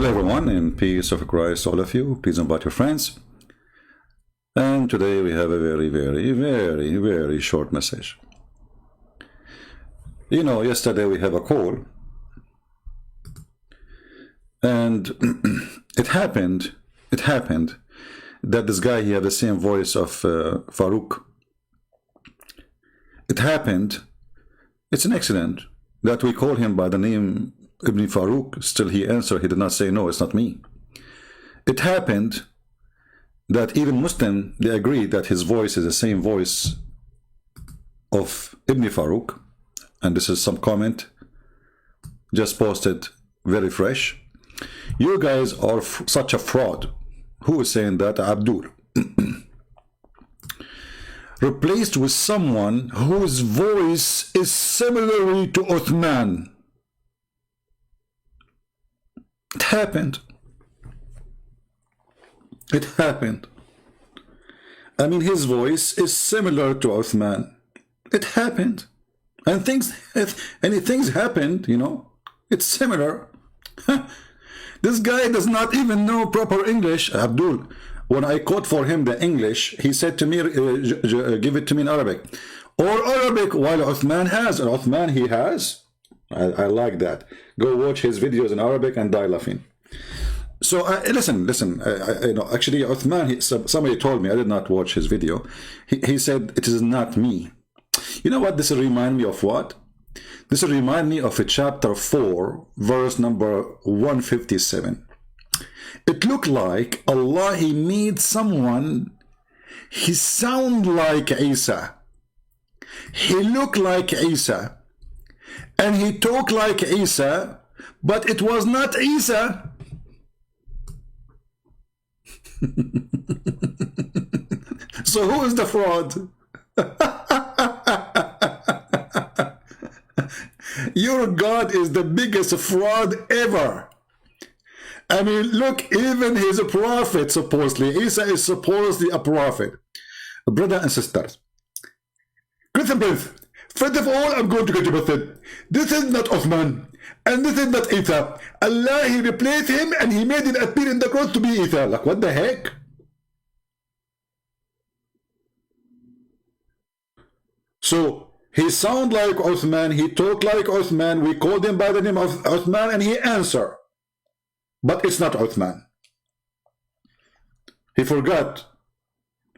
Hello everyone, and peace of Christ all of you. Please invite your friends. And today we have a very short message. You know, yesterday we have a call, and it happened that this guy, he had the same voice of Farouk. It happened, it's an accident that we call him by the name Ibn Farouk. Still he answered, he did not say, no, it's not me. It happened that even Muslim, they agree that his voice is the same voice of Ibn Farouk. And this is some comment just posted, very fresh. You guys are such a fraud. Who is saying that? Abdul. Replaced with someone whose voice is similar to Uthman. It happened. It happened. I mean, his voice is similar to Uthman. It happened. And things happened, you know. It's similar. This guy does not even know proper English. Abdul, when I quote for him the English, he said to me, give it to me in Arabic. Or Arabic, while Uthman has. And Uthman, he has. I like that. Go watch his videos in Arabic and die laughing. So listen. You know, actually, Uthman, somebody told me, I did not watch his video. He said, it is not me. You know what this remind me of? What? This remind me of a chapter 4, verse number 157. It looked like Allah, he made someone, he sound like Isa. He looked like Isa. And he talked like Isa, but it was not Isa. So who is the fraud? Your God is the biggest fraud ever. I mean, look, even his prophet, supposedly, Isa is supposedly a prophet. Brother and sisters, listen, please. First of all, I'm going to get you method. This is not Uthman, and this is not Isa. Allah, he replaced him, and he made it appear in the cross to be Isa. Like, what the heck? So, he sound like Uthman, he talk like Uthman, we called him by the name of Uthman, and he answer. But it's not Uthman. He forgot.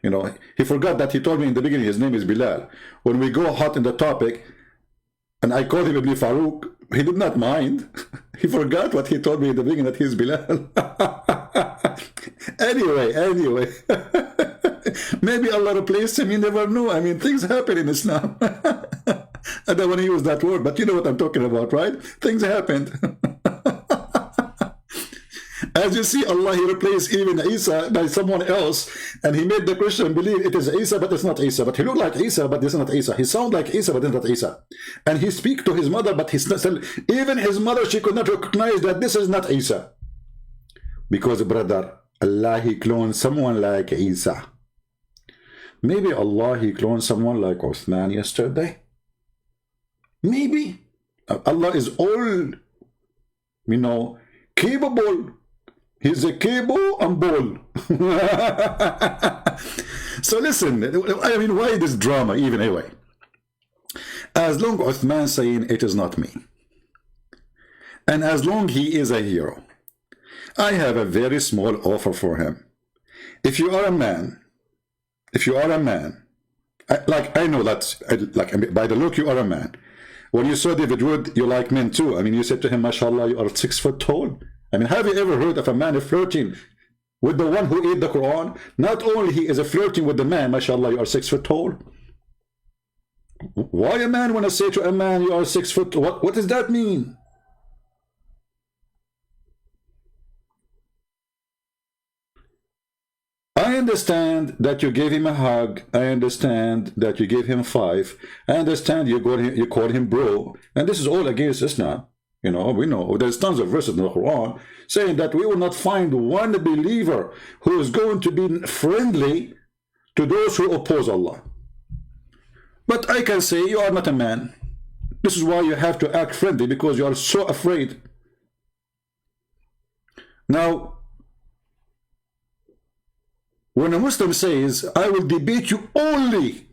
You know, he forgot that he told me in the beginning his name is Bilal. When we go hot in the topic, and I called him Ibn Farouk, he did not mind. He forgot what he told me in the beginning, that he's Bilal. Anyway. Maybe Allah replaced him, you never know. I mean, things happen in Islam. I don't want to use that word, but you know what I'm talking about, right? Things happened. As you see, Allah, he replaced even Isa by someone else, and he made the Christian believe it is Isa, but it's not Isa. But he looked like Isa, but it's not Isa. He sound like Isa, but it's not Isa. And he speak to his mother, but he's not, even his mother, she could not recognize that this is not Isa. Because, brother, Allah, he cloned someone like Isa. Maybe Allah, he cloned someone like Uthman yesterday. Maybe. Allah is all, you know, capable. He's a cable and ball. So listen, I mean, why this drama even anyway? As long as Uthman saying it is not me, and as long he is a hero, I have a very small offer for him. If you are a man, I know that, like, by the look, you are a man. When you saw David Wood, you like men too. I mean, you said to him, mashallah, you are 6 foot tall. I mean, have you ever heard of a man flirting with the one who ate the Quran? Not only he is flirting with the man, mashallah, you are 6 foot tall. Why a man when I say to a man, you are 6 foot, what does that mean? I understand that you gave him a hug. I understand that you gave him 5. I understand you called him bro. And this is all against Islam. You know, we know there's tons of verses in the Quran saying that we will not find one believer who is going to be friendly to those who oppose Allah. But I can say you are not a man. This is why you have to act friendly, because you are so afraid. Now, when a Muslim says, I will debate you only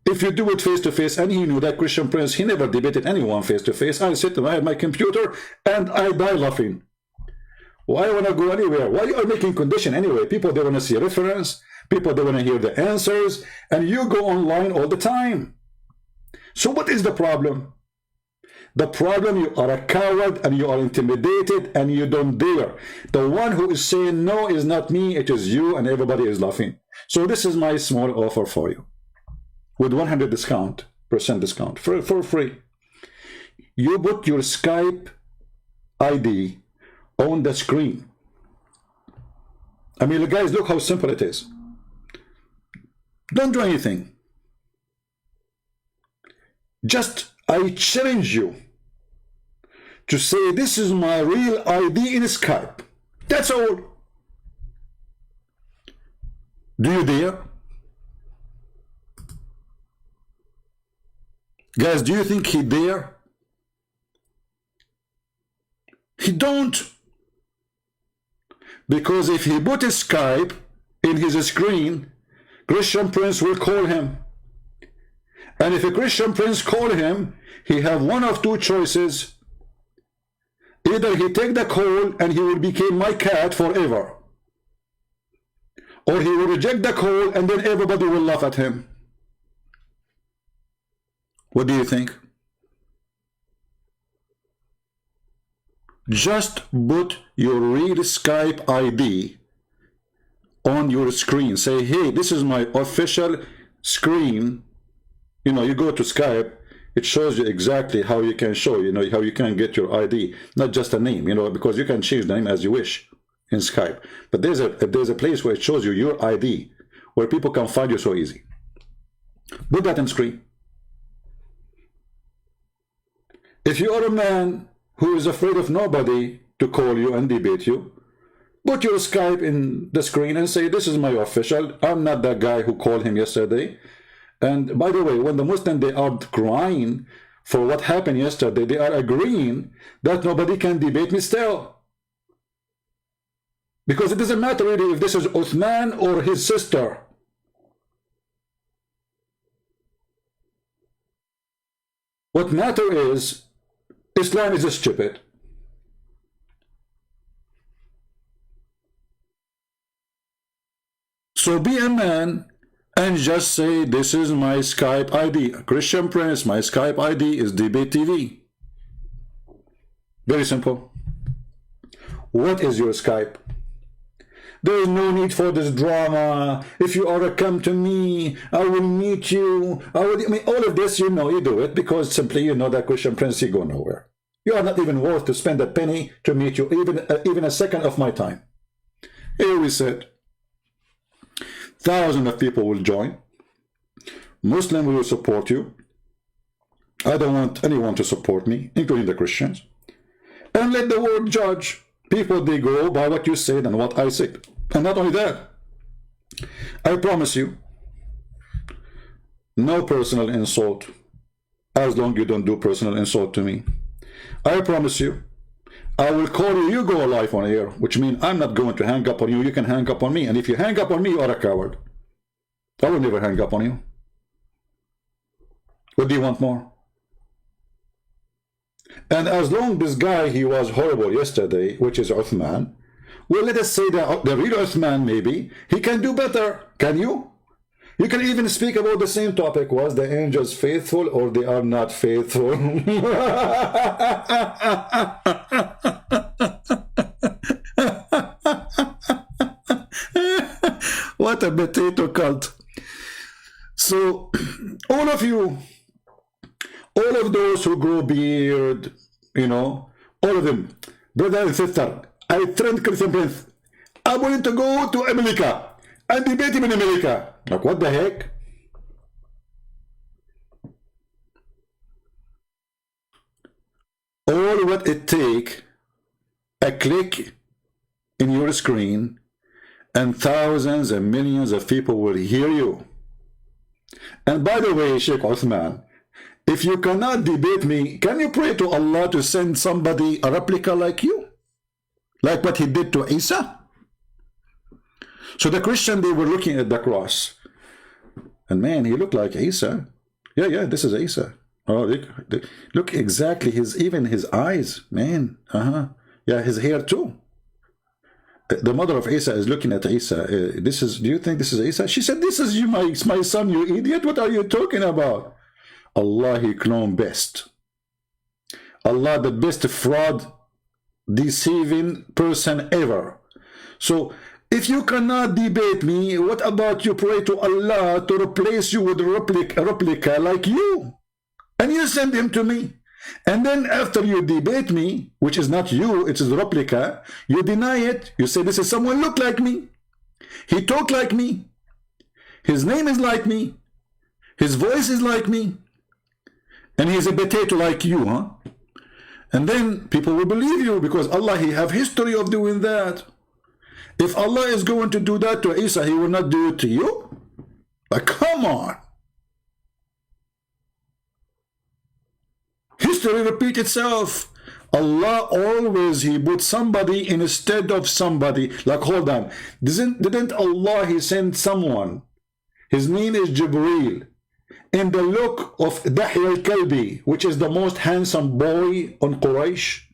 if you do it face to face, and he knew that Christian Prince, he never debated anyone face to face. I sit and I have my computer and I die laughing. Why want to go anywhere? Why are you making condition anyway? People, they want to see a reference. People, they want to hear the answers. And you go online all the time. So what is the problem? The problem, you are a coward and you are intimidated and you don't dare. The one who is saying no is not me, it is you, and everybody is laughing. So this is my small offer for you. With 100% discount for free. You put your Skype ID on the screen. I mean, guys, look how simple it is. Don't do anything. Just, I challenge you to say, this is my real ID in Skype. That's all. Do you dare? Guys, do you think he dare? He don't. Because if he put his Skype in his screen, Christian Prince will call him. And if a Christian Prince call him, he have one of two choices. Either he take the call and he will become my cat forever, or he will reject the call and then everybody will laugh at him. What do you think? Just put your real Skype ID on your screen. Say, hey, this is my official screen. You know, you go to Skype, it shows you exactly how you can show, you know, how you can get your ID, not just a name, you know, because you can change the name as you wish in Skype. But there's a place where it shows you your ID, where people can find you so easy. Put that on screen. If you are a man who is afraid of nobody to call you and debate you, put your Skype in the screen and say, this is my official. I'm not that guy who called him yesterday. And by the way, when the Muslims, they are crying for what happened yesterday, they are agreeing that nobody can debate me still. Because it doesn't matter really if this is Uthman or his sister. What matter is, Islam is stupid. So be a man and just say, this is my Skype ID. Christian Prince, my Skype ID is Debate TV. Very simple. What is your Skype? There is no need for this drama. If you are to come to me, I will meet you. I mean, all of this, you know, you do it because simply you know that Christian Prince, you go nowhere. You are not even worth to spend a penny to meet you, even a second of my time. Here we said, thousands of people will join. Muslims will support you. I don't want anyone to support me, including the Christians. And let the world judge. People, they go by what you said and what I said. And not only that, I promise you, no personal insult, as long as you don't do personal insult to me. I promise you, I will call you, you go live on air, which means I'm not going to hang up on you, you can hang up on me. And if you hang up on me, you are a coward. I will never hang up on you. What do you want more? And as long as this guy, he was horrible yesterday, which is Uthman, well, let us say that the real Uthman, maybe, he can do better. Can you? You can even speak about the same topic. Was the angels faithful or they are not faithful? What a potato cult. So, all of you, all of those who grow beard, you know, all of them, brother and sister, I trained Christian Prince. I'm willing to go to America and debate him in America. Like, what the heck? All what it take, a click in your screen, and thousands and millions of people will hear you. And by the way, Sheikh Uthman, if you cannot debate me, can you pray to Allah to send somebody, a replica like you? like what he did to Isa? So the Christian, they were looking at the cross, and man, he looked like Isa. Yeah, this is Isa. Oh, look exactly, even his eyes, man. Yeah, his hair too. The mother of Isa is looking at Isa. Do you think this is Isa? She said, this is you, my son, you idiot. What are you talking about? Allah, he cloned best. Allah, the best fraud, deceiving person ever. So, if you cannot debate me, what about you pray to Allah to replace you with a replica like you? And you send him to me. And then after you debate me, which is not you, it is a replica, you deny it. You say, this is someone look like me. He talk like me. His name is like me. His voice is like me. And he's a potato like you, huh? And then people will believe you because Allah, he have history of doing that. If Allah is going to do that to Isa, he will not do it to you? But come on. History repeats itself. Allah always, he put somebody instead of somebody. Like, hold on. Didn't Allah, he send someone? His name is Jibreel. In the look of Dahi al-Kalbi, which is the most handsome boy on Quraysh.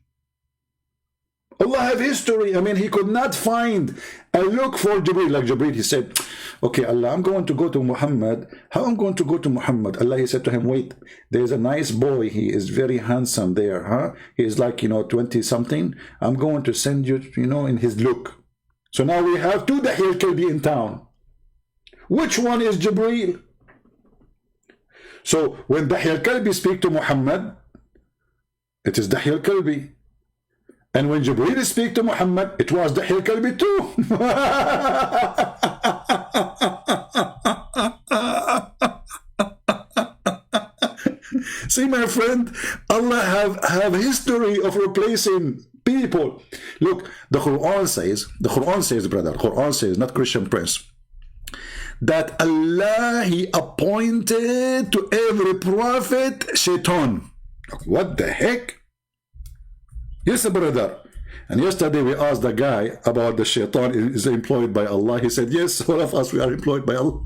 Allah have history. I mean, he could not find a look for Jibreel. Like Jibreel, he said, okay, Allah, I'm going to go to Muhammad. How I'm going to go to Muhammad? Allah, he said to him, wait, there's a nice boy. He is very handsome there, huh? He is like, 20-something. I'm going to send you, in his look. So now we have two Dahi al-Kalbi in town. Which one is Jibreel? So when Dahi al-Kalbi speak to Muhammad, it is Dahi al-Kalbi. And when Jibreel speak to Muhammad, it was Dahi al-Kalbi too. See, my friend, Allah have history of replacing people. Look, the Quran says, brother, Quran says, not Christian Prince, that Allah, he appointed to every prophet shaitan. What the heck? Yes, brother. And yesterday we asked the guy about the shaitan is employed by Allah. He said, yes, all of us, we are employed by Allah.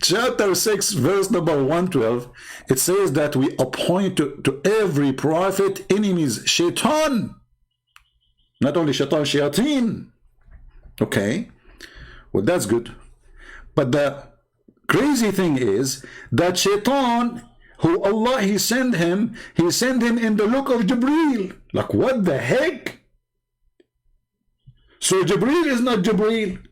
Chapter 6, verse number 112, it says that we appoint to every prophet enemies, shaitan. Not only shaitan, shayateen. Okay, well, that's good. But the crazy thing is that shaitan, who Allah, he sent him in the look of Jibreel. Like, what the heck? So Jibreel is not Jibreel.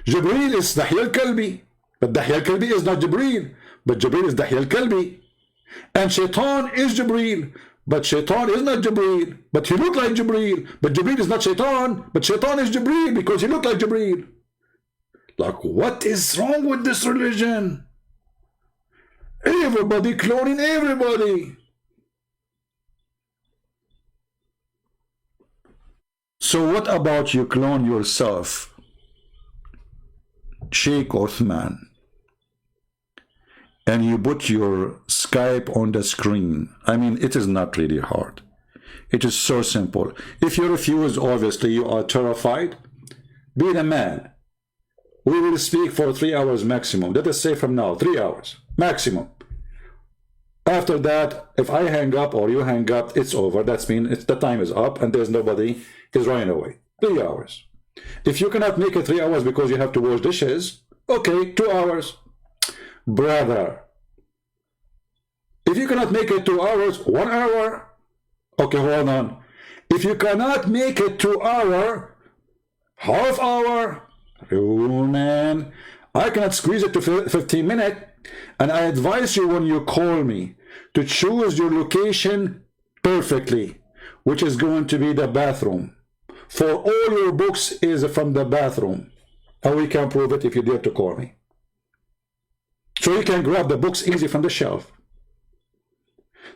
Jibreel is Dahi al-Kalbi. But Dahi al-Kalbi is not Jibreel. But Jibreel is Dahi al-Kalbi. And shaitan is Jibreel. But shaitan is not Jibreel. But he looked like Jibreel. But Jibreel is not shaitan. But shaitan is Jibreel because he looked like Jibreel. Like, what is wrong with this religion? Everybody cloning everybody. So what about you clone yourself, Shaykh Uthman, and you put your Skype on the screen? I mean, it is not really hard. It is so simple. If you refuse, obviously you are terrified. Be the man. We will speak for 3 hours maximum. Let us say from now, 3 hours maximum. After that, if I hang up or you hang up, it's over. That means the time is up and there's nobody is running away. 3 hours. If you cannot make it 3 hours because you have to wash dishes, okay, 2 hours. Brother, if you cannot make it 2 hours, 1 hour. Okay, hold on. If you cannot make it 2 hours, half hour. Oh man, I cannot squeeze it to 15 minutes. And I advise you when you call me to choose your location perfectly, which is going to be the bathroom. For all your books is from the bathroom. And we can prove it if you dare to call me. So you can grab the books easy from the shelf.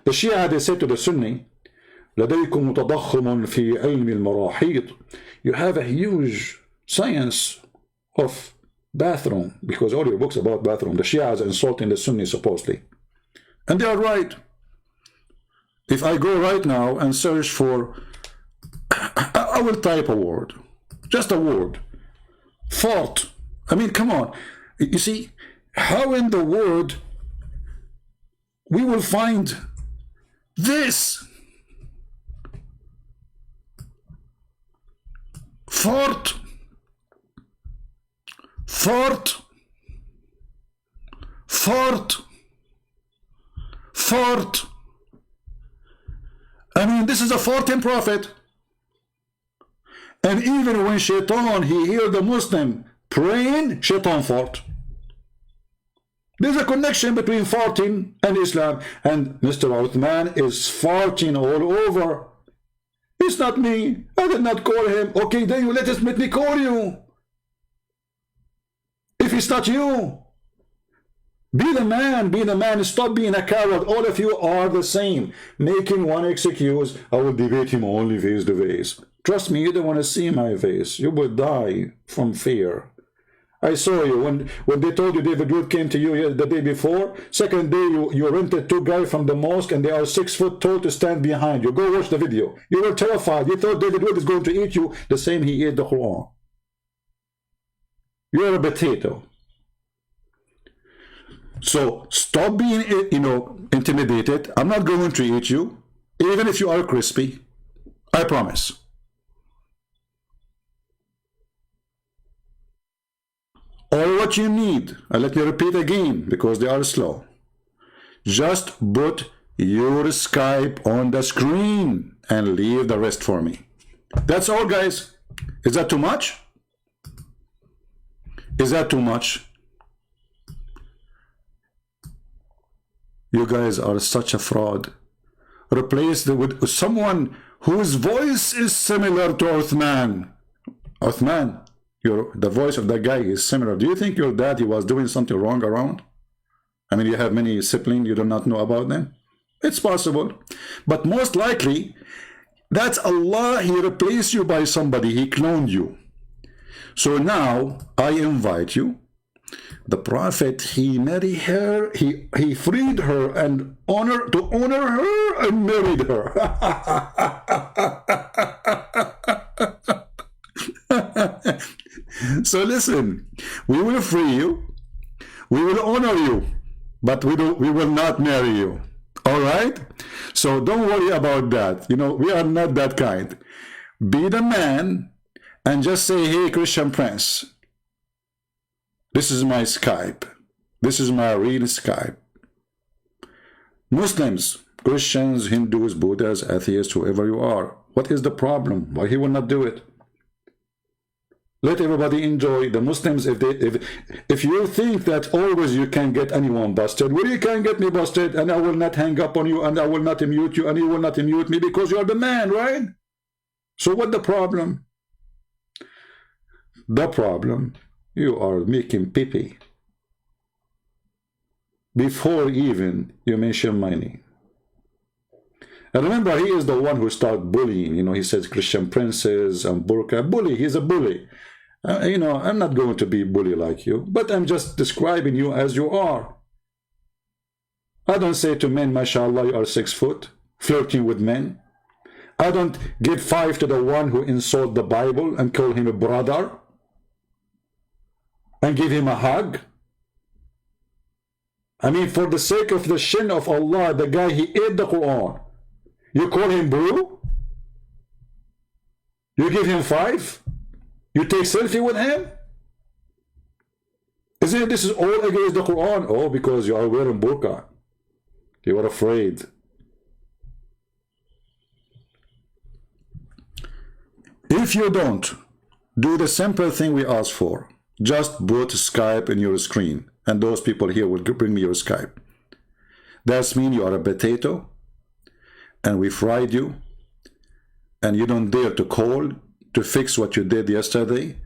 The Shia, they said to the Sunni, لديكم تضخم في علم المراحيض. You have a huge science of bathroom, because all your books about bathroom. The Shia is insulting the Sunni supposedly. And they are right. If I go right now and search for, I will type a word, just a word, fort. I mean, come on. You see, how in the word we will find this? Fort, fort, fort, fort. I mean, this is a 14 prophet. And even when Shaitan, he heard the Muslim praying, Shaitan fought. There's a connection between farting and Islam. And Mr. Uthman is farting all over. It's not me. I did not call him. Okay, then you let me call you. If it's not you, be the man, be the man. Stop being a coward. All of you are the same. Making one excuse, I will debate him only face to face. Trust me, you don't want to see my face. You will die from fear. I saw you when they told you David Wood came to you the day before. Second day, you rented 2 guys from the mosque and they are 6 foot tall to stand behind you. Go watch the video. You were terrified. You thought David Wood is going to eat you the same he ate the Quran. You're a potato. So stop being, intimidated. I'm not going to eat you, even if you are crispy. I promise. All what you need, and let me repeat again because they are slow. Just put your Skype on the screen and leave the rest for me. That's all, guys. Is that too much? Is that too much? You guys are such a fraud. Replace it with someone whose voice is similar to Uthman. Uthman, the voice of that guy is similar. Do you think your daddy was doing something wrong around? I mean, you have many siblings, you do not know about them? It's possible. But most likely, that's Allah. He replaced you by somebody. He cloned you. So now, I invite you. The Prophet, he married her, he freed her and to honor her and married her. So listen, we will free you, we will honor you, but we will not marry you. All right? So don't worry about that. We are not that kind. Be the man and just say, hey, Christian Prince, this is my Skype. This is my real Skype. Muslims, Christians, Hindus, Buddhas, atheists, whoever you are, what is the problem? Why he will not do it? Let everybody enjoy. The Muslims, if you think that always you can get anyone busted, well, you can get me busted, and I will not hang up on you, and I will not mute you, and you will not mute me because you are the man, right? So what the problem? The problem, you are making pee-pee before even you mention my name. And remember, he is the one who started bullying. He says Christian princes and burqa. Bully, he's a bully. I'm not going to be bully like you, but I'm just describing you as you are. I don't say to men, mashallah, you are 6 foot, flirting with men. I don't give 5 to the one who insult the Bible and call him a brother and give him a hug. I mean, for the sake of the shin of Allah, the guy, he ate the Quran. You call him bro? You give him 5? You take selfie with him? Isn't it this is all against the Quran? Oh, because you are wearing burqa. You are afraid. If you don't do the simple thing we ask for, just put Skype in your screen, and those people here will bring me your Skype. That means you are a potato, and we fried you, and you don't dare to call to fix what you did yesterday.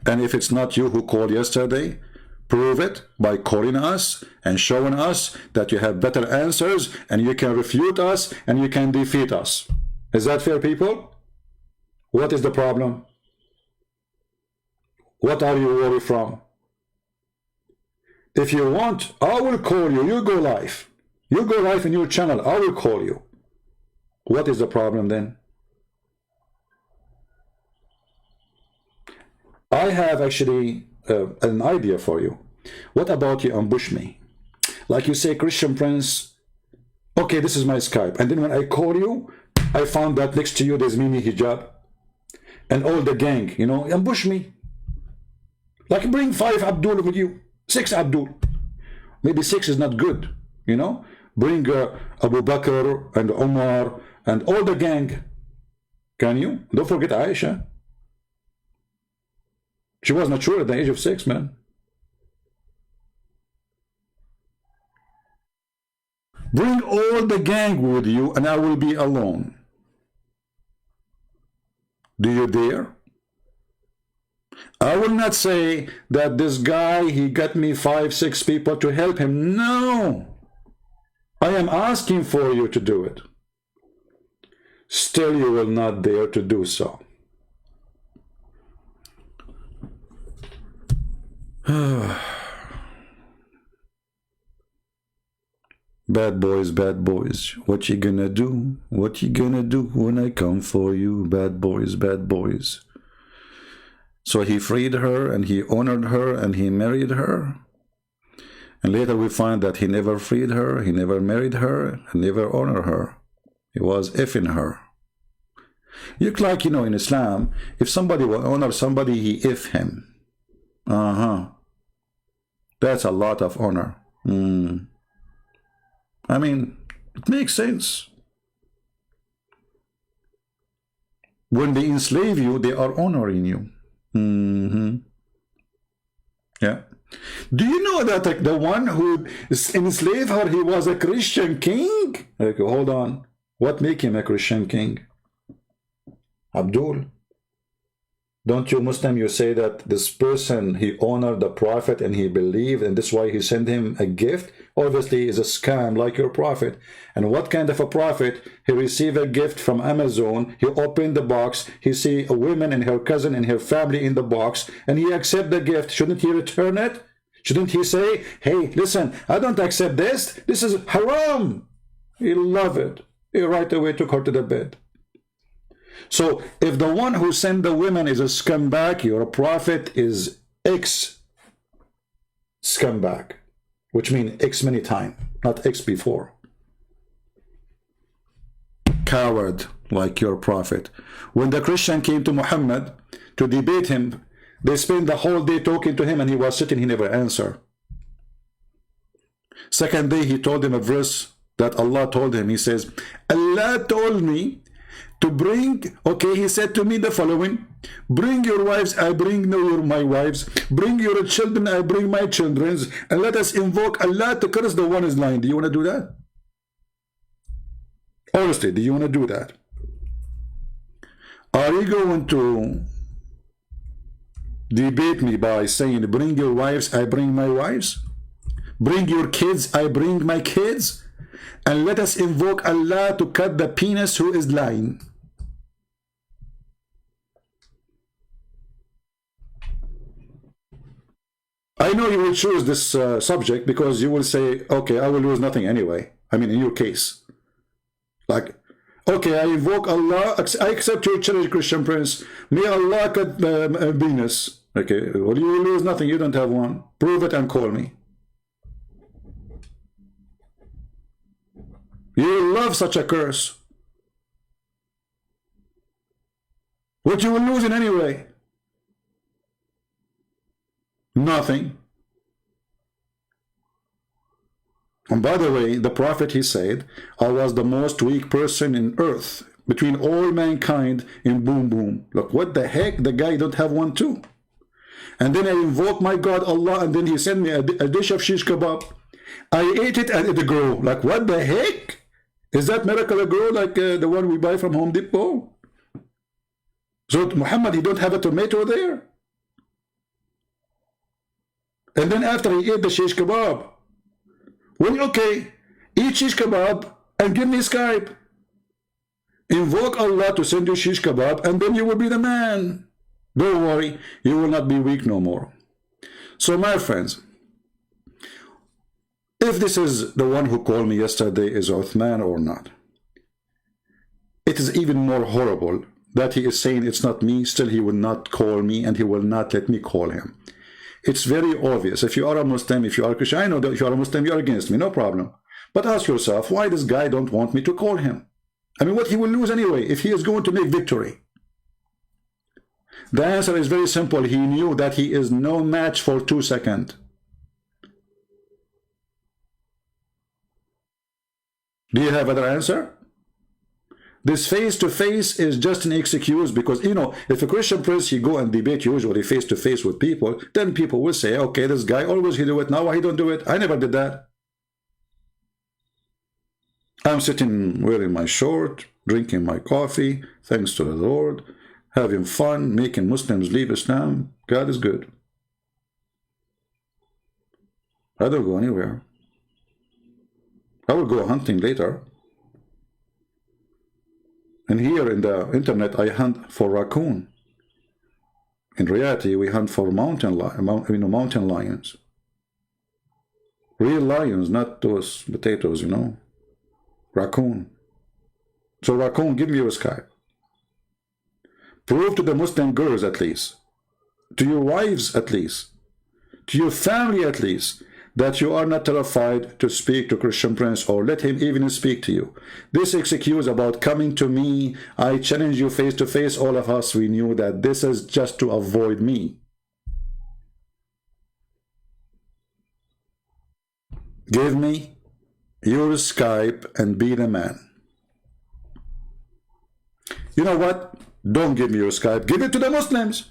And if it's not you who called yesterday, prove it by calling us and showing us that you have better answers, and you can refute us, and you can defeat us. Is that fair, people? What is the problem? What are you worried from? If you want, I will call you. You go live. You go live in your channel. I will call you. What is the problem then? I have actually an idea for you. What about you ambush me? Like you say, Christian Prince, okay, this is my Skype. And then when I call you, I found that next to you there's Mimi Hijab. And all the gang, you know, ambush me. Like bring 5 Abdul with you. 6 Abdul. Maybe 6 is not good, you know. Bring Abu Bakr and Omar and all the gang. Can you? Don't forget Aisha. She was mature at the age of 6, man. Bring all the gang with you and I will be alone. Do you dare? I will not say that this guy, he got me 5, 6 people to help him. No. I am asking for you to do it. Still, you will not dare to do so. Bad boys, what you gonna do? What you gonna do when I come for you? Bad boys, bad boys. So he freed her and he honored her and he married her. And later we find that he never freed her, he never married her, and never honored her. He was effing her. Look like, you know, in Islam, if somebody will honor somebody, he if him. That's a lot of honor. I mean, it makes sense. When they enslave you, they are honoring you. Yeah. Do you know that like, the one who enslaved her, he was a Christian king? Okay, hold on. What make him a Christian king? Abdul. Don't you Muslim, you say that this person, he honored the prophet and he believed and that's why he sent him a gift? Obviously is a scam like your prophet. And what kind of a prophet? He received a gift from Amazon, he opened the box, he see a woman and her cousin and her family in the box, and he accept the gift. Shouldn't he return it? Shouldn't he say, hey, listen, I don't accept this. This is haram. He loved it. He right away took her to the bed. So if the one who sent the women is a scumbag, your prophet is ex-scumbag, which means X many times, not X before. Coward like your prophet. When the Christian came to Muhammad to debate him, they spent the whole day talking to him and he was sitting, he never answered. Second day he told him a verse that Allah told him. He says, Allah told me to bring, okay, he said to me the following, bring your wives, I bring my wives, bring your children, I bring my children's, and let us invoke Allah to curse the one is lying. Do you want to do that? Honestly, do you want to do that? Are you going to debate me by saying, bring your wives, I bring my wives, bring your kids, I bring my kids, and let us invoke Allah to cut the penis who is lying? I know you will choose this subject because you will say, okay, I will lose nothing anyway. I mean, in your case. Like, okay, I invoke Allah, I accept your challenge, Christian Prince. May Allah cut the penis. Okay, well, you will lose nothing. You don't have one. Prove it and call me. You love such a curse. What you will lose in anyway? Nothing. And by the way, the prophet, he said, I was the most weak person in earth between all mankind in boom boom. Look, what the heck? The guy don't have one too. And then I invoke my God Allah, and then he sent me a dish of shish kebab. I ate it and it grew. Like, what the heck? Is that miracle grow like the one we buy from Home Depot? So Muhammad, he don't have a tomato there? And then after he ate the shish kebab, well, okay, eat shish kebab and give me Skype. Invoke Allah to send you shish kebab, and then you will be the man. Don't worry, you will not be weak no more. So my friends, if this is the one who called me yesterday is Uthman or not, it is even more horrible that he is saying it's not me, still he will not call me and he will not let me call him. It's very obvious. If you are a Muslim, if you are a Christian, I know that if you are a Muslim, you are against me, no problem. But ask yourself, why this guy don't want me to call him? I mean, what he will lose anyway if he is going to make victory? The answer is very simple. He knew that he is no match for 2 seconds. Do you have other answer? This face-to-face is just an excuse because, you know, if a Christian priest, he go and debate usually face-to-face with people, then people will say, okay, this guy always he do it, now why he don't do it? I never did that. I'm sitting wearing my short, drinking my coffee, thanks to the Lord, having fun, making Muslims leave Islam. God is good. I don't go anywhere. I will go hunting later. And here in the internet, I hunt for raccoon. In reality, we hunt for mountain lions. Real lions, not those potatoes, you know. Raccoon. So raccoon, give me your Skype. Prove to the Muslim girls at least, to your wives at least, to your family at least, that you are not terrified to speak to Christian Prince or let him even speak to you. This excuse about coming to me, I challenge you face to face, all of us, we knew that this is just to avoid me. Give me your Skype and be the man. You know what? Don't give me your Skype. Give it to the Muslims.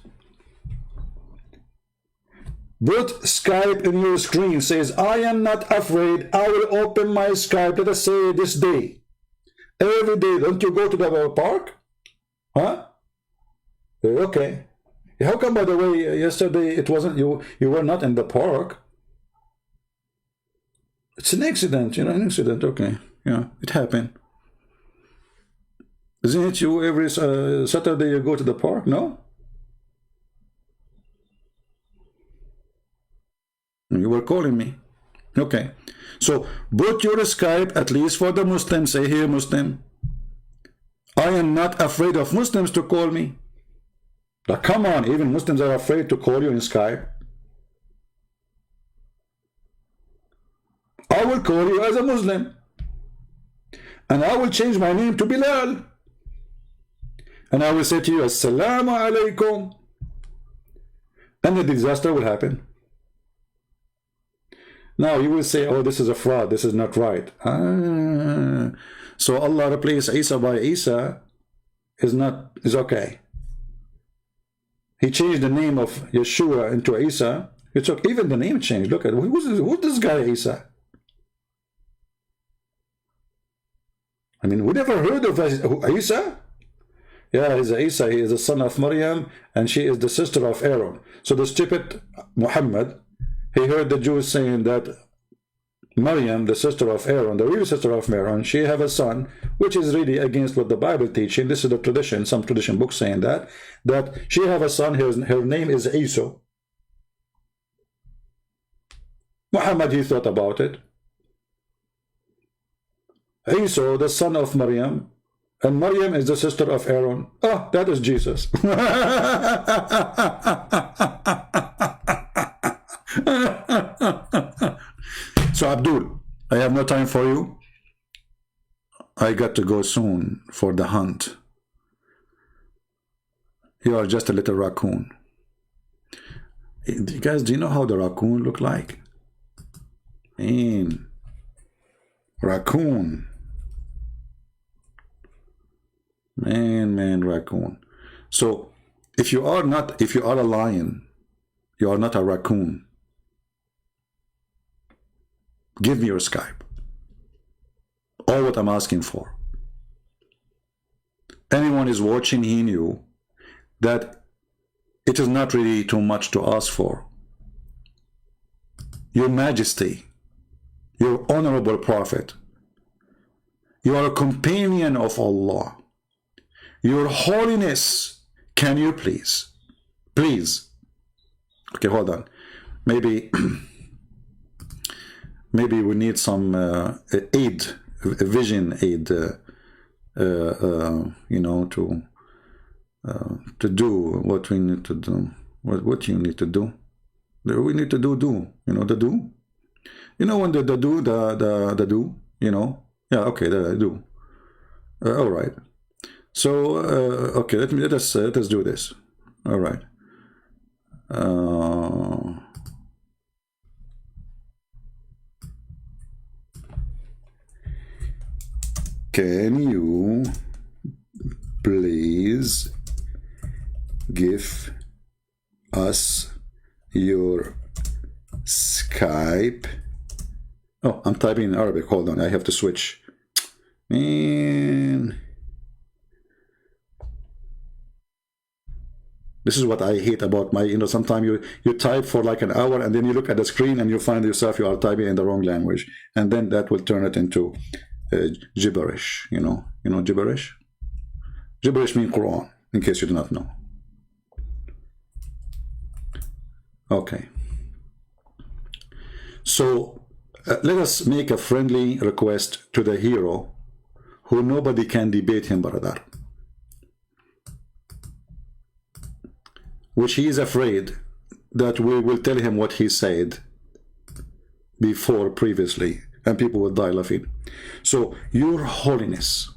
Put Skype in your screen. Says, I am not afraid. I will open my Skype. Let us say this day. Every day. Don't you go to the park? Huh? Okay. How come, by the way, yesterday it wasn't you? You were not in the park. It's an accident, you know, an accident. Okay. Yeah, it happened. Isn't it you every Saturday you go to the park? No? You were calling me. Okay. So, put your Skype, at least for the Muslims. Say, here, Muslim, I am not afraid of Muslims to call me. But come on, even Muslims are afraid to call you in Skype. I will call you as a Muslim. And I will change my name to Bilal. And I will say to you, Assalamu alaikum. And the disaster will happen. Now you will say, oh, this is a fraud, this is not right. So Allah replaced Isa by Isa is okay. He changed the name of Yeshua into Isa. It's okay. Even the name changed. Look at who's this guy Isa? I mean, we never heard of Isa. Yeah, he's Isa. He is the son of Maryam, and she is the sister of Aaron. So the stupid Muhammad, he heard the Jews saying that Maryam, the sister of Aaron, the real sister of Aaron, she have a son, which is really against what the Bible teaching. This is the tradition, some tradition books saying that she have a son, her name is Isa. Muhammad, he thought about it. Isa, the son of Maryam, and Maryam is the sister of Aaron. Ah, that is Jesus. So Abdul, I have no time for you. I got to go soon for the hunt. You are just a little raccoon. You guys, do you know how the raccoon look like? Man, raccoon. Man, raccoon. So if you are a lion, you are not a raccoon. Give me your Skype. All what I'm asking for. Anyone is watching, he knew that it is not really too much to ask for. Your Majesty, your honorable Prophet, you are a companion of Allah. Your Holiness, can you please? Okay, hold on. Maybe we need some aid, vision aid. you know, to do what we need to do. What you need to do? We need to do. You know the do. You know when the do the do. You know. Yeah. Okay. The do. All right. So okay. Let us do this. All right. Can you please give us your Skype? Oh, I'm typing in Arabic. Hold on, I have to switch. Man, this is what I hate about my, you know, sometimes you type for like an hour and then you look at the screen and you find yourself you are typing in the wrong language, and then that will turn it into gibberish. You know gibberish. Gibberish means Quran, in case you do not know. Okay. So let us make a friendly request to the hero, who nobody can debate him, brother, which he is afraid that we will tell him what he said before previously, and people will die laughing. So, Your Holiness,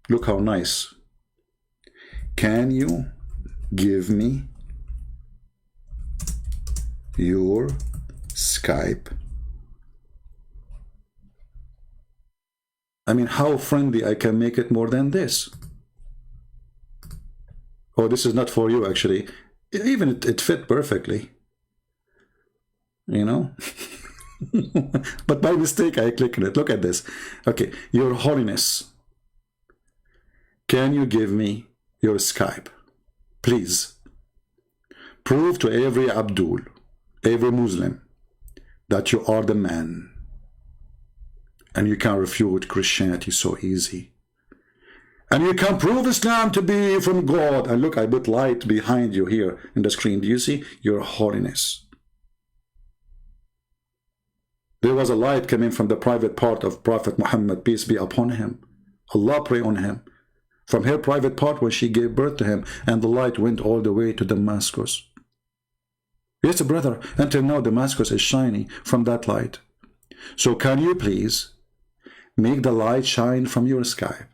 look how nice. Can you give me your Skype? I mean, how friendly I can make it more than this? Oh, this is not for you, actually. Even it fit perfectly. You know? But by mistake, I clicked on it. Look at this. Okay, Your Holiness, can you give me your Skype? Please. Prove to every Abdul, every Muslim, that you are the man. And you can refute Christianity so easy. And you can prove Islam to be from God. And look, I put light behind you here in the screen. Do you see? Your Holiness. There was a light coming from the private part of Prophet Muhammad, peace be upon him. Allah pray on him. From her private part when she gave birth to him. And the light went all the way to Damascus. Yes, brother, until now Damascus is shining from that light. So can you please make the light shine from your Skype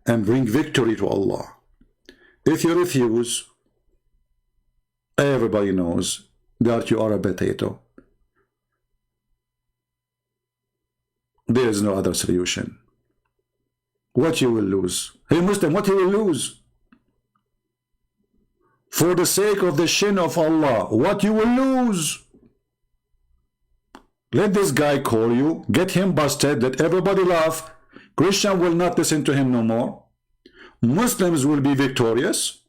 and bring victory to Allah? If you refuse, everybody knows that you are a potato. There is no other solution. What you will lose? Hey Muslim, what you will lose? For the sake of the shin of Allah, what you will lose? Let this guy call you, get him busted, let everybody laugh. Christian will not listen to him no more. Muslims will be victorious.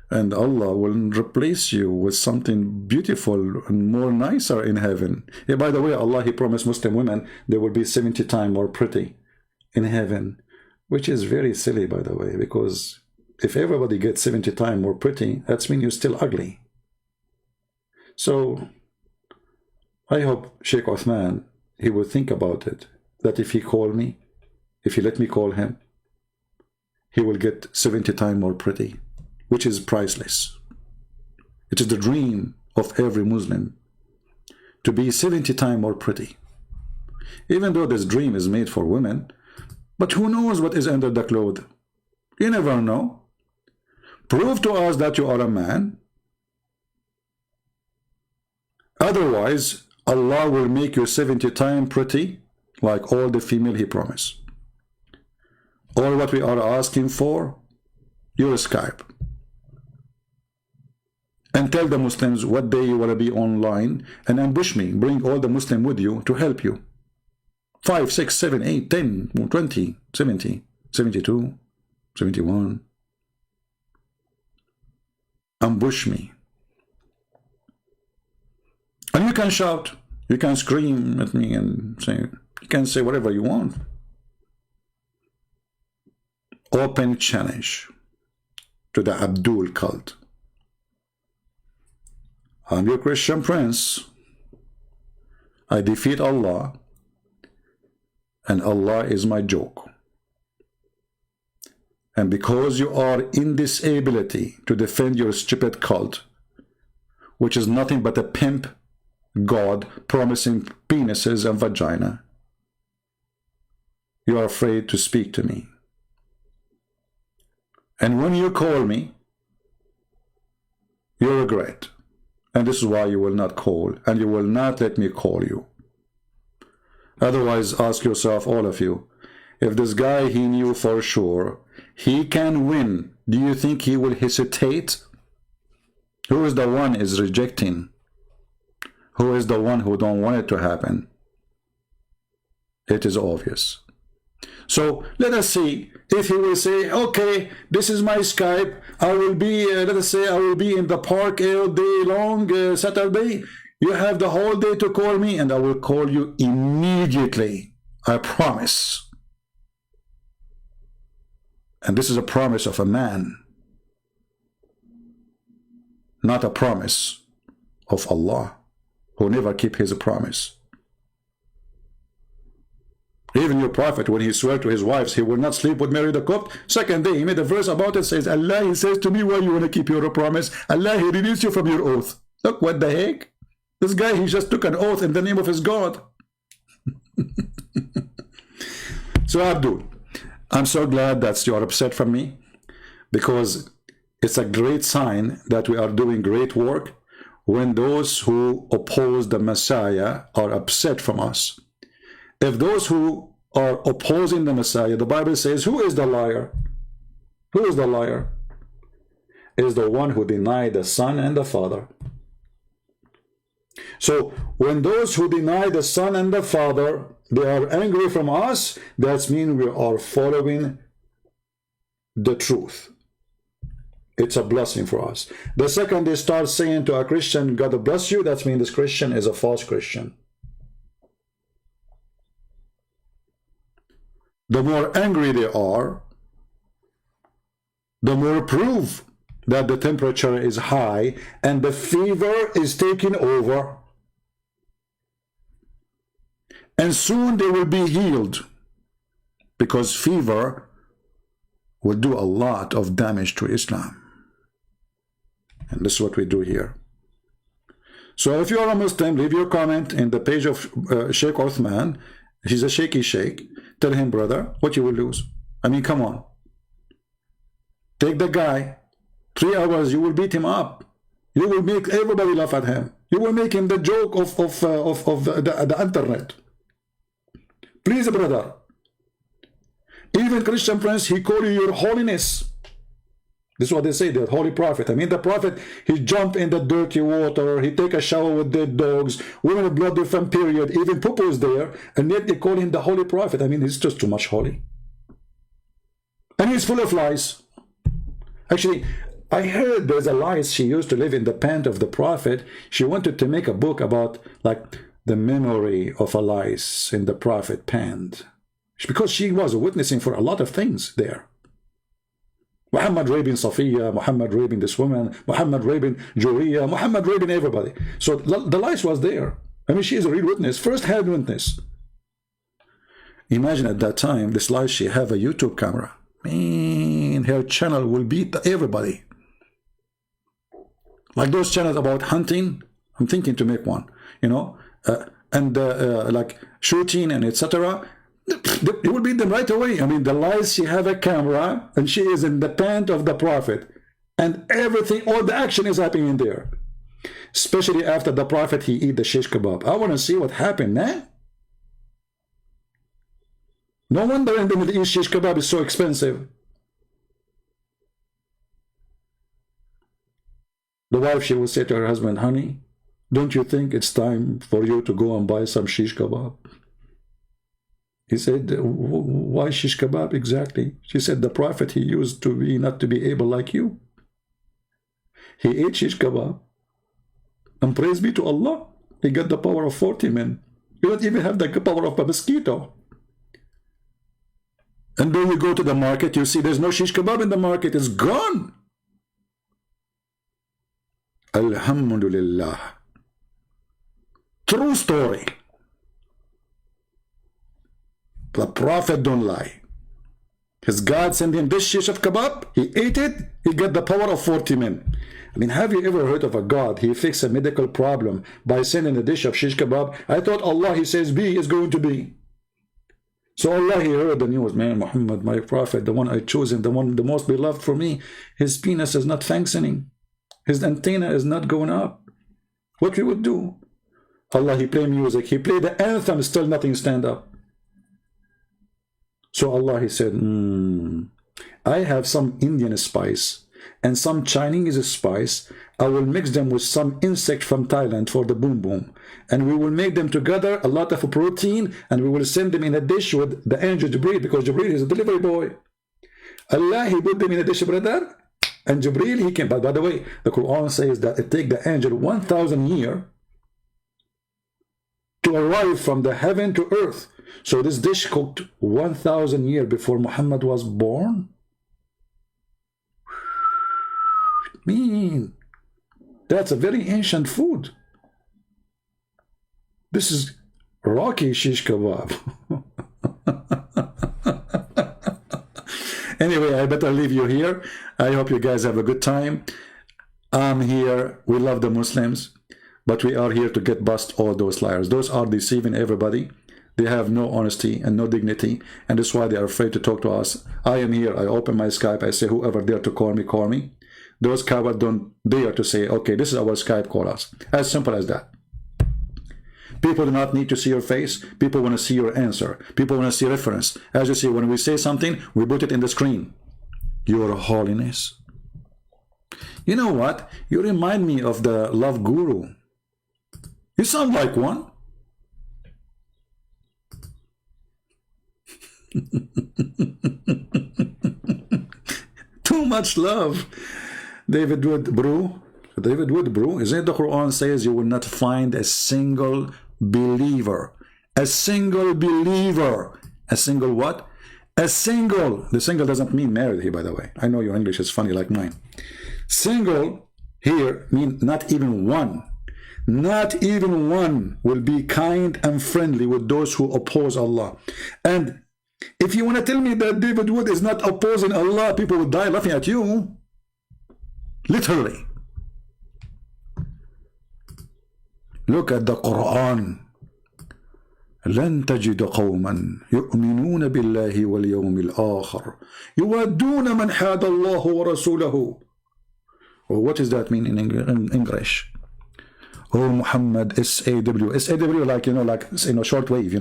And Allah will replace you with something beautiful and more nicer in heaven. Yeah, by the way, Allah, He promised Muslim women they will be 70 times more pretty in heaven. Which is very silly, by the way, because if everybody gets 70 times more pretty, that means you're still ugly. So I hope Sheikh Uthman, he will think about it, that if he call me, if he let me call him, he will get 70 times more pretty, which is priceless. It is the dream of every Muslim to be 70 times more pretty. Even though this dream is made for women, but who knows what is under the cloth? You never know. Prove to us that you are a man. Otherwise, Allah will make you 70 times pretty, like all the female He promised. All what we are asking for, your Skype. And tell the Muslims what day you want to be online and ambush me. Bring all the Muslims with you to help you. 5, 6, 7, 8, 10, 20, 70, 72, 71. Ambush me. And you can shout, you can scream at me and say, you can say whatever you want. Open challenge to the Abdul cult. I'm your Christian prince. I defeat Allah and Allah is my joke. And because you are in this ability to defend your stupid cult, which is nothing but a pimp god promising penises and vagina, you are afraid to speak to me. And when you call me, you regret. And this is why you will not call, and you will not let me call you. Otherwise, ask yourself, all of you, if this guy he knew for sure, he can win, do you think he will hesitate? Who is the one is rejecting? Who is the one who don't want it to happen? It is obvious. So let us see if he will say, okay, this is my Skype. I will be, let us say, I will be in the park all day long, Saturday. You have the whole day to call me, and I will call you immediately. I promise. And this is a promise of a man, not a promise of Allah, who never keep his promise. Even your prophet, when he swore to his wives, he will not sleep with Mary the Copt. Second day, he made a verse about it, says, Allah, he says to me, why you want to keep your promise? Allah, he released you from your oath. Look, what the heck? This guy, he just took an oath in the name of his God. So, Abdul, I'm so glad that you are upset from me, because it's a great sign that we are doing great work when those who oppose the Messiah are upset from us. If those who are opposing the Messiah, the Bible says, who is the liar? Who is the liar? It is the one who denied the Son and the Father. So when those who deny the Son and the Father, they are angry from us, that means we are following the truth. It's a blessing for us. The second they start saying to a Christian, God bless you, that means this Christian is a false Christian. The more angry they are, the more proof that the temperature is high and the fever is taking over. And soon they will be healed, because fever will do a lot of damage to Islam. And this is what we do here. So if you are a Muslim, leave your comment in the page of Shaykh Uthman. He's a shaky sheikh. Tell him, brother, what you will lose. I mean, come on. Take the guy. 3 hours, you will beat him up. You will make everybody laugh at him. You will make him the joke of the internet. Please, brother. Even Christian friends, he call you your holiness. This is what they say, the holy prophet. I mean, the prophet, he jump in the dirty water, he take a shower with dead dogs, women of blood from period, even Popo is there, and yet they call him the holy prophet. I mean, he's just too much holy. And he's full of lies. Actually, I heard there's a lies she used to live in the pant of the prophet. She wanted to make a book about, like, the memory of a lies in the prophet pant. Because she was witnessing for a lot of things there. Muhammad raping SOFYA, Muhammad raping this woman, Muhammad raping Juriya, Muhammad raping everybody. So the lies was there. I mean, she is a real witness, first-hand witness. Imagine at that time, this lies, she have a YouTube camera. Man, her channel will beat everybody. Like those channels about hunting, I'm thinking to make one, you know, like shooting and etc. It will beat them right away. I mean, the lies, she have a camera and she is in the pant of the prophet, and everything, all the action is happening in there. Especially after the prophet, he eat the shish kebab. I want to see what happened, man. No wonder in the Middle East shish kebab is so expensive. The wife, she will say to her husband, honey, don't you think it's time for you to go and buy some shish kebab? He said, why shish kebab exactly? She said, the prophet, he used to be not to be able like you. He ate shish kebab. And praise be to Allah, he got the power of 40 men. You don't even have the power of a mosquito. And then you go to the market, you see there's no shish kebab in the market. It's gone. Alhamdulillah. True story. The Prophet don't lie. His God sent him this shish of kebab. He ate it. He got the power of 40 men. I mean, have you ever heard of a God? He fixed a medical problem by sending a dish of shish kebab. I thought Allah, he says be is going to be. So Allah, he heard the news. Man, Muhammad, my Prophet, the one I chosen, the one the most beloved for me, his penis is not functioning. His antenna is not going up. What we would do? Allah, he play music. He play the anthem. Still nothing stand up. So Allah, he said, I have some Indian spice and some Chinese spice. I will mix them with some insect from Thailand for the boom boom. And we will make them together, a lot of protein, and we will send them in a dish with the angel Jibreel, because Jibreel is a delivery boy. Allah, he put them in a dish, brother. And Jibreel, he came. But by the way, the Quran says that it takes the angel 1,000 years to arrive from the heaven to earth. So this dish cooked 1,000 years before Muhammad was born. Mean, that's a very ancient food. This is rocky shish kebab. Anyway, I better leave you here. I hope you guys have a good time. I'm here. We love the Muslims, but we are here to get bust all those liars. Those are deceiving everybody. They have no honesty and no dignity, and that's why they are afraid to talk to us. I am here. I open my Skype. I say, whoever dare to call me, call me. Those cowards don't dare to say, okay, this is our Skype, call us. As simple as that. People do not need to see your face. People want to see your answer. People want to see reference. As you see, when we say something, we put it in the screen. Your Holiness. You know what? You remind me of the love guru. You sound like one. Too much love. David Wood, bro. David Wood, bro. Isn't it the Quran says you will not find a single believer. A single believer. A single what? A single. The single doesn't mean married here, by the way. I know your English is funny like mine. Single here means not even one. Not even one will be kind and friendly with those who oppose Allah. And if you want to tell me that David Wood is not opposing Allah, people will die laughing at you. Literally. Look at the Quran. لن تجد قوما يؤمنون بالله واليوم الآخر يودون من حاد الله ورسوله. Well, what does that mean in English? Oh, Muhammad, SAW. SAW, like, shortwave, You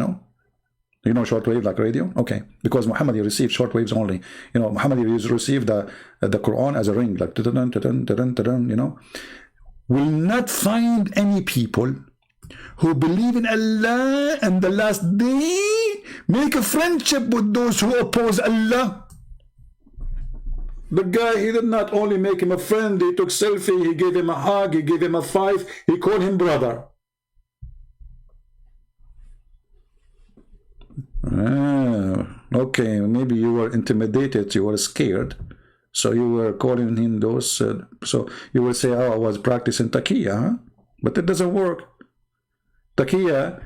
know shortwave, like radio? Okay. Because Muhammad, he received shortwaves only. Muhammad, he received the Quran as a ring, like, Will not find any people who believe in Allah and the last day make a friendship with those who oppose Allah. The guy, he did not only make him a friend, he took selfie, he gave him a hug, he gave him a five, he called him brother. Okay, maybe you were intimidated, you were scared, so you were calling him those, so you will say, oh, I was practicing taqiyya, huh? But it doesn't work. Taqiyya,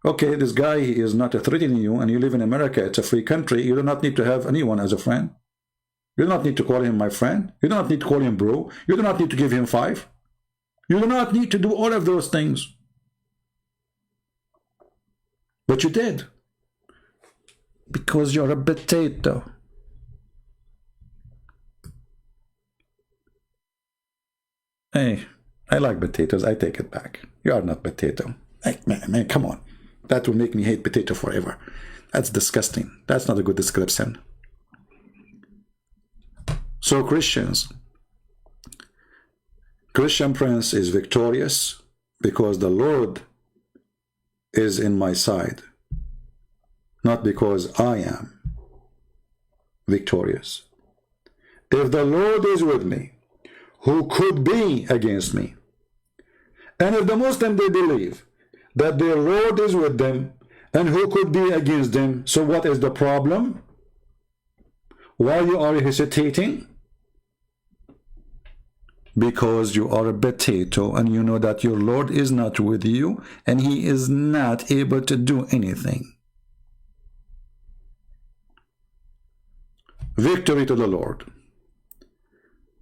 okay, this guy, he is not threatening you, and you live in America, it's a free country, you do not need to have anyone as a friend. You do not need to call him my friend. You do not need to call him bro. You do not need to give him five. You do not need to do all of those things. But you did. Because you're a potato. Hey, I like potatoes. I take it back. You are not potato. Hey, man, come on. That will make me hate potato forever. That's disgusting. That's not a good description. So Christian Prince is victorious because the Lord is in my side, not because I am victorious. If the Lord is with me, who could be against me? And if the Muslims, they believe that their Lord is with them, and who could be against them? So what is the problem? Why you are hesitating? Because you are a potato and you know that your Lord is not with you and he is not able to do anything. Victory to the Lord.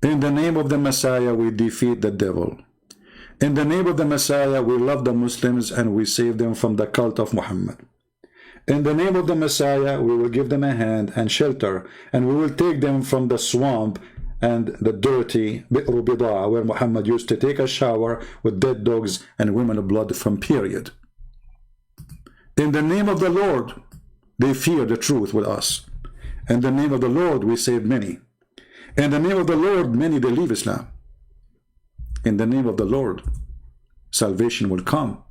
In the name of the Messiah, we defeat the devil. In the name of the Messiah, we love the Muslims and we save them from the cult of Muhammad. In the name of the Messiah, we will give them a hand and shelter, and we will take them from the swamp and the dirty Bi'r Bidaa, where Muhammad used to take a shower with dead dogs and women blood from period. In the name of the Lord, they fear the truth with us. In the name of the Lord, we save many. In the name of the Lord, many they leave Islam. In the name of the Lord, salvation will come.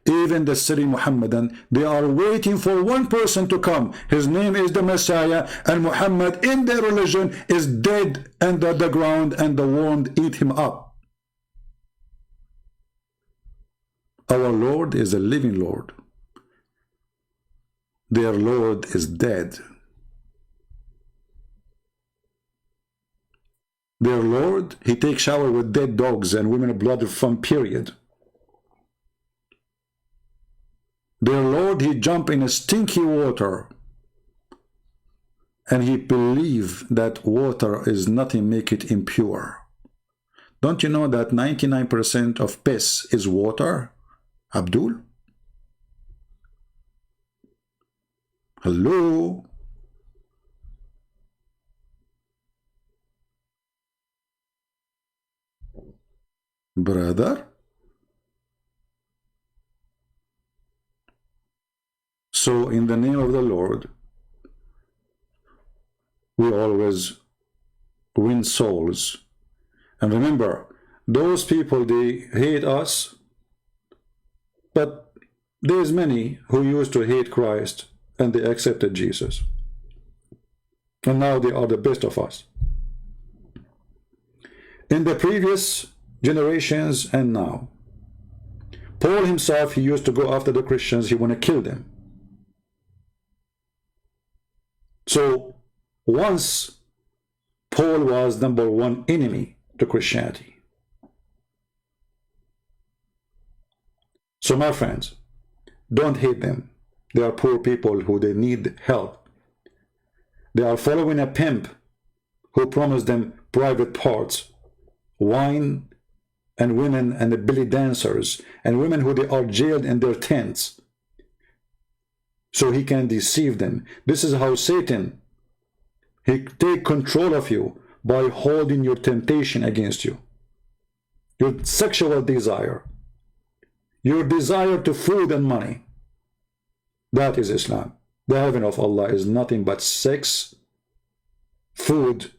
Even the Syrian Muhammadan, they are waiting for one person to come. His name is the Messiah, and Muhammad in their religion is dead under the ground, and the worm eat him up. Our Lord is a living Lord. Their Lord is dead. Their Lord, he takes shower with dead dogs and women blood from period. Their Lord, he jump in a stinky water, and he believe that water is nothing make it impure. Don't you know that 99% of piss is water, Abdul? Hello? Brother? So in the name of the Lord, we always win souls. And remember, those people, they hate us, but there's many who used to hate Christ and they accepted Jesus. And now they are the best of us. In the previous generations and now, Paul himself, he used to go after the Christians, he want to kill them. So once Paul was #1 enemy to Christianity. So my friends, don't hate them. They are poor people who they need help. They are following a pimp who promised them private parts, wine, and women, and the belly dancers, and women who they are jailed in their tents, so he can deceive them. This is how Satan, he take control of you by holding your temptation against you. Your sexual desire, your desire to food and money. That is Islam. The heaven of Allah is nothing but sex, food,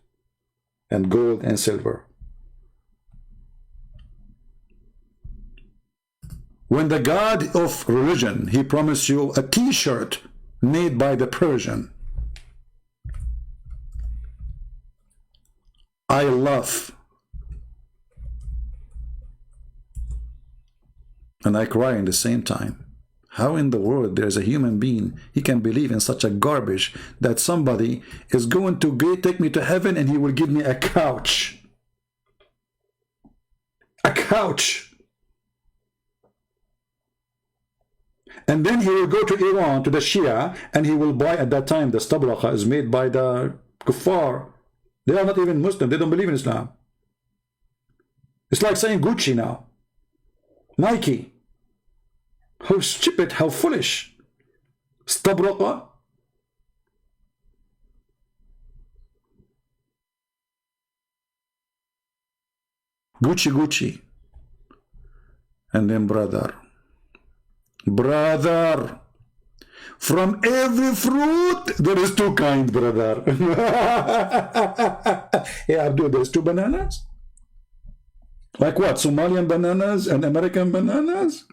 and gold and silver. When the God of religion, he promised you a t-shirt made by the Persian. I laugh and I cry in the same time. How in the world there is a human being, he can believe in such a garbage that somebody is going to take me to heaven and he will give me a couch. A couch. And then he will go to Iran, to the Shia, and he will buy, at that time, the stabraqa is made by the kuffar. They are not even Muslim. They don't believe in Islam. It's like saying Gucci now. Nike. How stupid, how foolish. Stabraqa. Gucci, Gucci. And then brother, from every fruit there is two kinds, brother. Yeah, Abdul, there's two bananas? Like what, Somalian bananas and American bananas?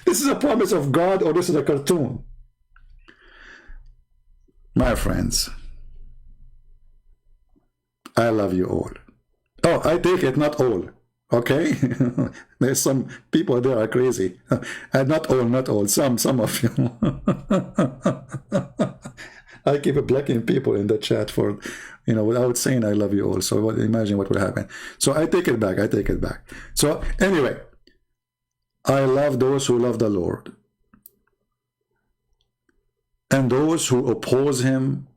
This is a promise of God, or this is a cartoon? My friends, I love you all. Oh, I take it, not all. Okay? There's some people there are crazy. Not all, some of you. I keep blocking people in the chat for, without saying I love you all. So imagine what will happen. So I take it back, So anyway, I love those who love the Lord. And those who oppose him,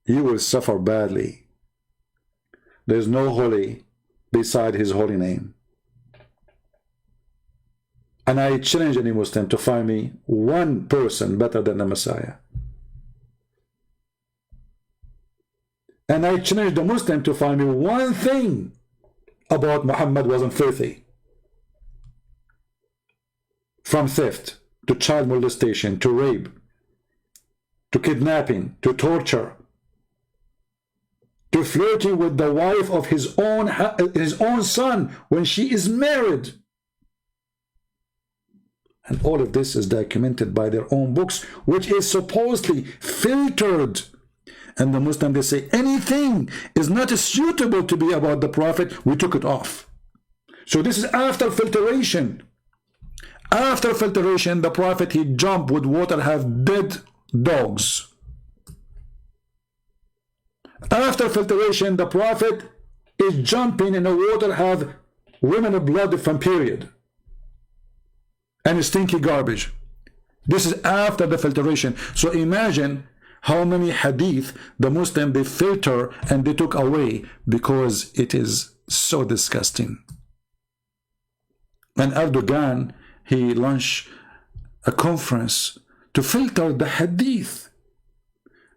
you will suffer badly. There's no holy beside his holy name. And I challenge any Muslim to find me one person better than the Messiah. And I challenge the Muslim to find me one thing about Muhammad wasn't filthy. From theft, to child molestation, to rape, to kidnapping, to torture, to flirting with the wife of his own son when she is married. And all of this is documented by their own books, which is supposedly filtered. And the Muslim, they say anything is not suitable to be about the Prophet, we took it off. So this is after filtration. After filtration, the Prophet, he jumped with water, have dead dogs. After filtration, the Prophet is jumping in the water, have women of blood from period. And stinky garbage. This is after the filtration. So imagine how many hadith the Muslim they filter and they took away because it is so disgusting. And Erdogan, he launched a conference to filter the hadith.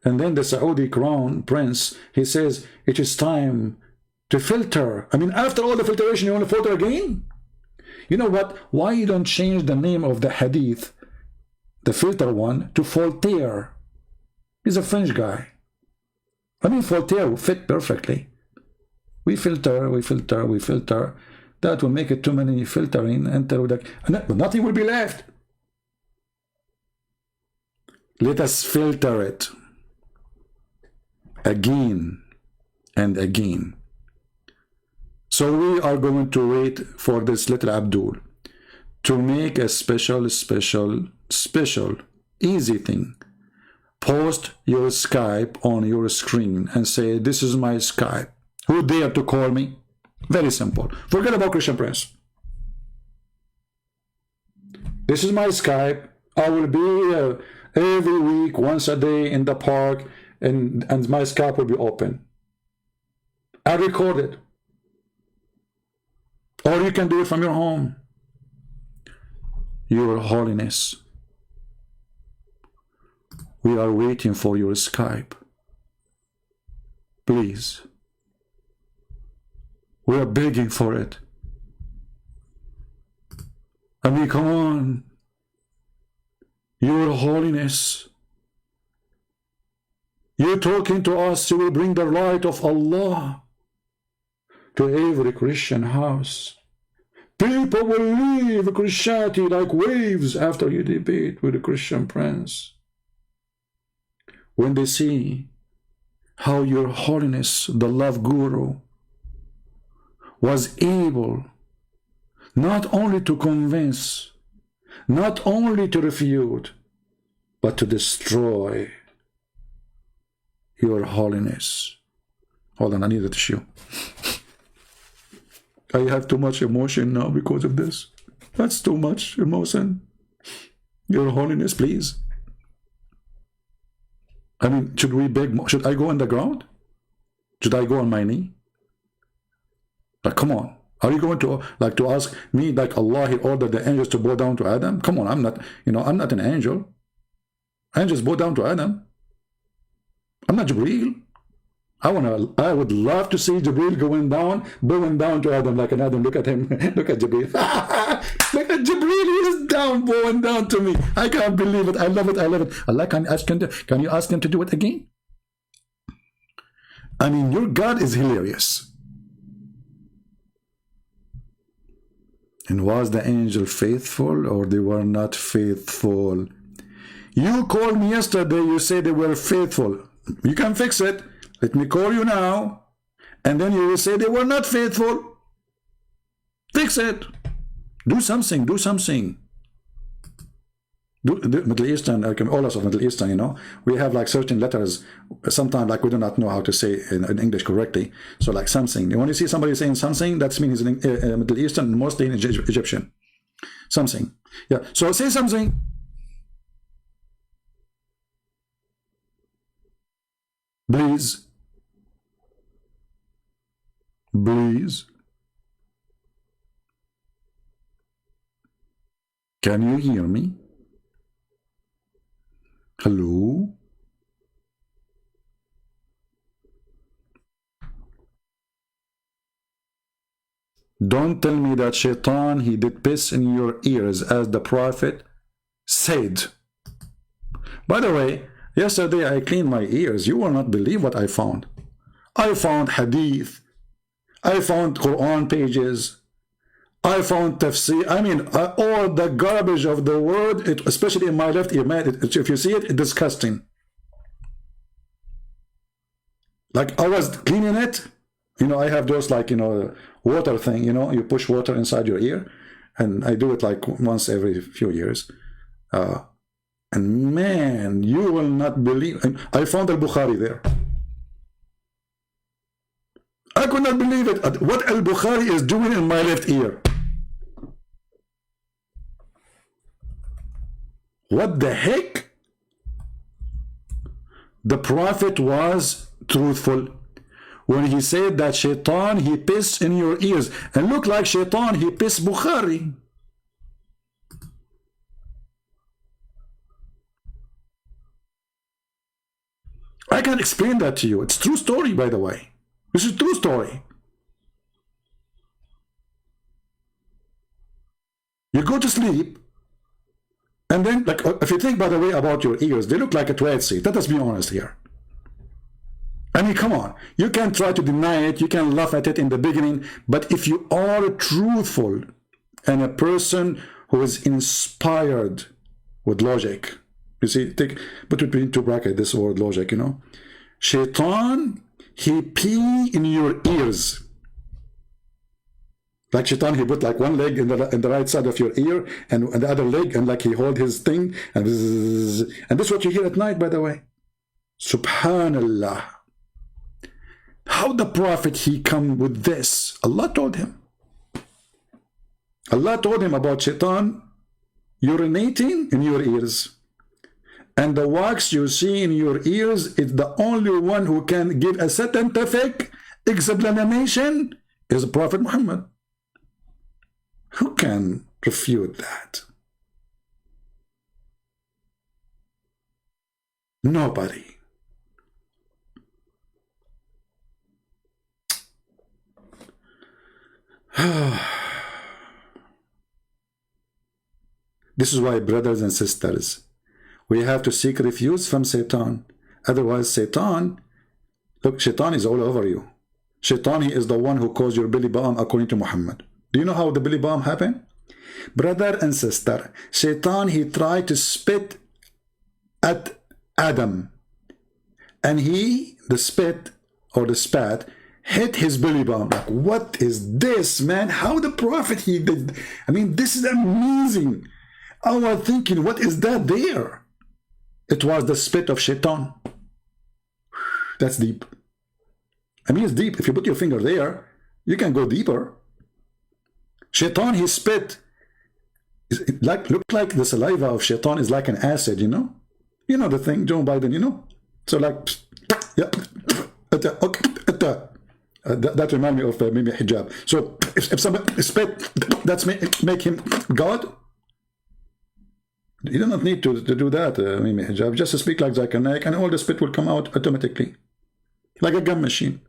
And then the Saudi crown prince, he says, it is time to filter. I mean, after all the filtration, you want to filter again? You know what? Why you don't change the name of the hadith, the filter one, to Voltaire? He's a French guy. I mean, Voltaire will fit perfectly. We filter, we filter, we filter. That will make it too many filtering, but nothing will be left. Let us filter it again and again. So we are going to wait for this little Abdul to make a special, easy thing. Post your Skype on your screen and say, this is my Skype. Who dare to call me? Very simple. Forget about Christian Prince. This is my Skype. I will be every week, once a day in the park, and my Skype will be open. I record it. Or you can do it from your home. Your Holiness, we are waiting for your Skype. Please. We are begging for it. I mean, come on. Your Holiness, you're talking to us, you will bring the light of Allah to every Christian house. People will leave Christianity like waves after you debate with a Christian prince. When they see how your Holiness, the love guru, was able not only to convince, not only to refute, but to destroy your Holiness. Hold on, I need a tissue. I have too much emotion now because of this. That's too much emotion. Your Holiness, please. I mean, should we beg more? Should I go on the ground? Should I go on my knee? Like, come on. Are you going to to ask me like Allah he ordered the angels to bow down to Adam? Come on, I'm not, I'm not an angel. Angels bow down to Adam. I'm not Jibreel. I would love to see Jibreel bowing down to Adam like an Adam. Look at him. Look at Jibreel. Look at Jibreel. He is down, bowing down to me. I can't believe it. I love it. I love it. Allah, can you ask him to do it again? I mean, your God is hilarious. And was the angel faithful or they were not faithful? You called me yesterday, you said they were faithful. You can fix it. Let me call you now. And then you will say they were not faithful. Fix it. Do something. Do something. The Middle Eastern, all of Middle Eastern, we have like certain letters. Sometimes like we do not know how to say in English correctly. So like something. When you see somebody saying something, that means he's in Middle Eastern, mostly in Egyptian. Something. Yeah. So say something. Please, please. Can you hear me? Hello? Don't tell me that Shaitan, he did piss in your ears as the Prophet said. By the way, yesterday I cleaned my ears. You will not believe what I found. I found hadith. I found Quran pages. I found tafsir. I mean, all the garbage of the world, especially in my left ear, man, if you see it, it's disgusting. Like, I was cleaning it. You know, I have those, like, you know, water thing, you know, you push water inside your ear. And I do it like once every few years. And man, you will not believe. I found al-Bukhari there. I could not believe it. What al-Bukhari is doing in my left ear. What the heck? The Prophet was truthful when he said that Shaitan, he pissed in your ears. And look like Shaitan, he pissed Bukhari. I can explain that to you. It's true story, by the way. This is true story. You go to sleep, and then, like, if you think, by the way, about your ears, they look like a toilet seat. Let us be honest here. I mean, come on. You can try to deny it. You can laugh at it in the beginning. But if you are truthful and a person who is inspired with logic, you see, put between two brackets this word logic, you know. Shaitan, he pee in your ears. Like Shaitan, he put like one leg in the right side of your ear and the other leg, and like he hold his thing, and this is what you hear at night, by the way. Subhanallah. How the Prophet, he come with this? Allah told him. Allah told him about Shaitan urinating in your ears. And the wax you see in your ears is the only one who can give a scientific explanation is Prophet Muhammad. Who can refute that? Nobody. This is why, brothers and sisters, we have to seek refuge from Satan. Otherwise, Satan, look, Shaitan is all over you. Shaitan, he is the one who caused your belly bomb, according to Muhammad. Do you know how the belly bomb happened? Brother and sister, Shaitan, he tried to spit at Adam. And the spit or the spat hit his belly bomb. Like, what is this, man? How the Prophet, he did? I mean, this is amazing. I was thinking, what is that there? It was the spit of Shaitan. That's deep. I mean, it's deep. If you put your finger there, you can go deeper. Shaitan, he spit. Look like the saliva of Shaitan is like an acid, you know? You know the thing, Joe Biden, you know? So like, yeah, that reminds me of maybe Hijab. So if somebody spit, that's make him God. You do not need to do that, maybe Hijab. Just speak like Zakir, Naik, and all the spit will come out automatically, like a gun machine.